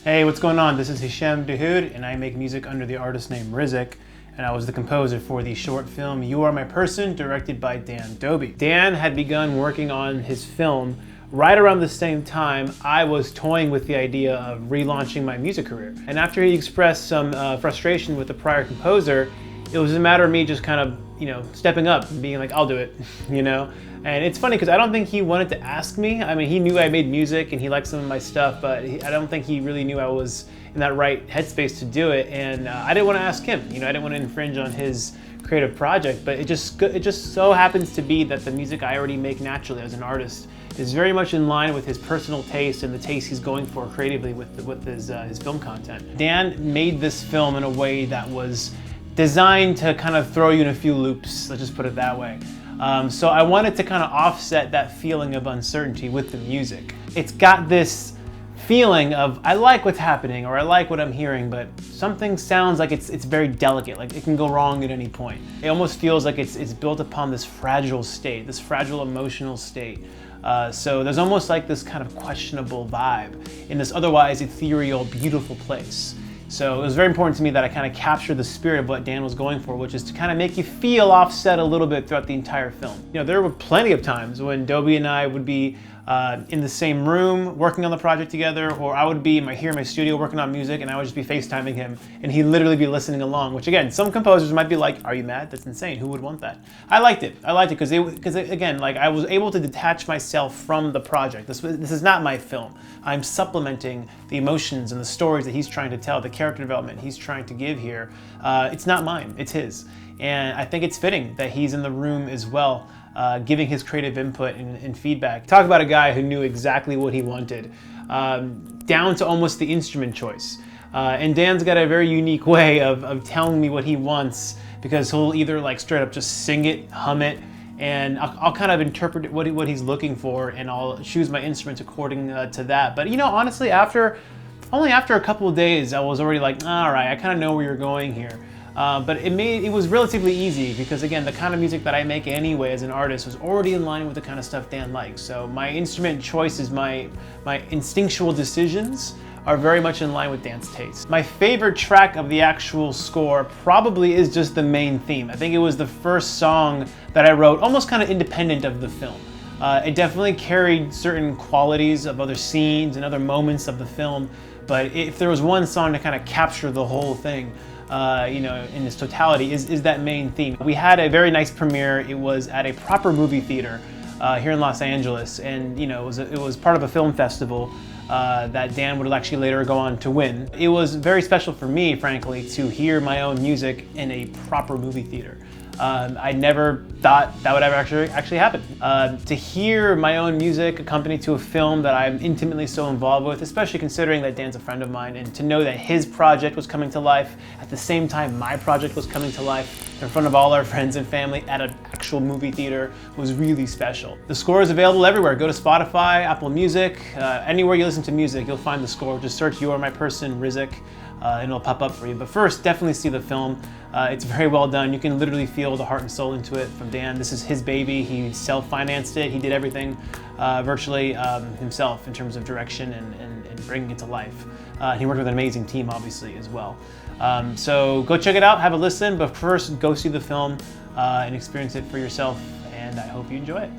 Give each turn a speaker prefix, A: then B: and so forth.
A: Hey, what's going on? This is Hisham Dahoud, and I make music under the artist name Rizik, and I was the composer for the short film You Are My Person, directed by Dan Dobie. Dan had begun working on his film right around the same time I was toying with the idea of relaunching my music career. And after he expressed some frustration with the prior composer, it was a matter of me just kind of, stepping up and being like, I'll do it, And it's funny because I don't think he wanted to ask me. I mean, he knew I made music and he liked some of my stuff, but I don't think he really knew I was in that right headspace to do it. And I didn't want to ask him. I didn't want to infringe on his creative project, but it just so happens to be that the music I already make naturally as an artist is very much in line with his personal taste and the taste he's going for creatively with his film content. Dan made this film in a way that was designed to kind of throw you in a few loops, let's just put it that way. So I wanted to kind of offset that feeling of uncertainty with the music. It's got this feeling of, I like what's happening or I like what I'm hearing, but something sounds like it's very delicate, like it can go wrong at any point. It almost feels like it's built upon this fragile state, this fragile emotional state. So there's almost like this kind of questionable vibe in this otherwise ethereal, beautiful place. So it was very important to me that I kind of capture the spirit of what Dan was going for, which is to kind of make you feel offset a little bit throughout the entire film. There were plenty of times when Dobie and I would be in the same room working on the project together, or I would be here in my studio working on music and I would just be FaceTiming him and he'd literally be listening along, which again, some composers might be like, are you mad? That's insane. Who would want that? I liked it because again, I was able to detach myself from the project. This is not my film. I'm supplementing the emotions and the stories that he's trying to tell, the character development he's trying to give here. It's not mine, it's his. And I think it's fitting that he's in the room as well, giving his creative input and feedback. Talk about a guy who knew exactly what he wanted, down to almost the instrument choice. And Dan's got a very unique way of telling me what he wants, because he'll either straight up just sing it, hum it, and I'll kind of interpret what he's looking for, and I'll choose my instruments according to that. But honestly, only after a couple of days, I was already like, all right, I kind of know where you're going here. But it was relatively easy because, again, the kind of music that I make anyway as an artist was already in line with the kind of stuff Dan likes. So my instrument choices, my instinctual decisions are very much in line with Dan's taste. My favorite track of the actual score probably is just the main theme. I think it was the first song that I wrote almost kind of independent of the film. It definitely carried certain qualities of other scenes and other moments of the film, but if there was one song to kind of capture the whole thing, in its totality, is that main theme. We had a very nice premiere. It was at a proper movie theater here in Los Angeles, and it was part of a film festival that Dan would actually later go on to win. It was very special for me, frankly, to hear my own music in a proper movie theater. I never thought that would ever actually happen. To hear my own music accompanied to a film that I'm intimately so involved with, especially considering that Dan's a friend of mine, and to know that his project was coming to life at the same time my project was coming to life in front of all our friends and family at an actual movie theater was really special. The score is available everywhere. Go to Spotify, Apple Music, anywhere you listen to music, you'll find the score. Just search You Are My Person, Rizik, and it'll pop up for you. But first, definitely see the film. It's very well done. You can literally feel the heart and soul into it from Dan. This is his baby. He self-financed it. He did everything virtually himself in terms of direction and bringing it to life. He worked with an amazing team, obviously, as well. So go check it out, have a listen, but first go see the film and experience it for yourself, and I hope you enjoy it.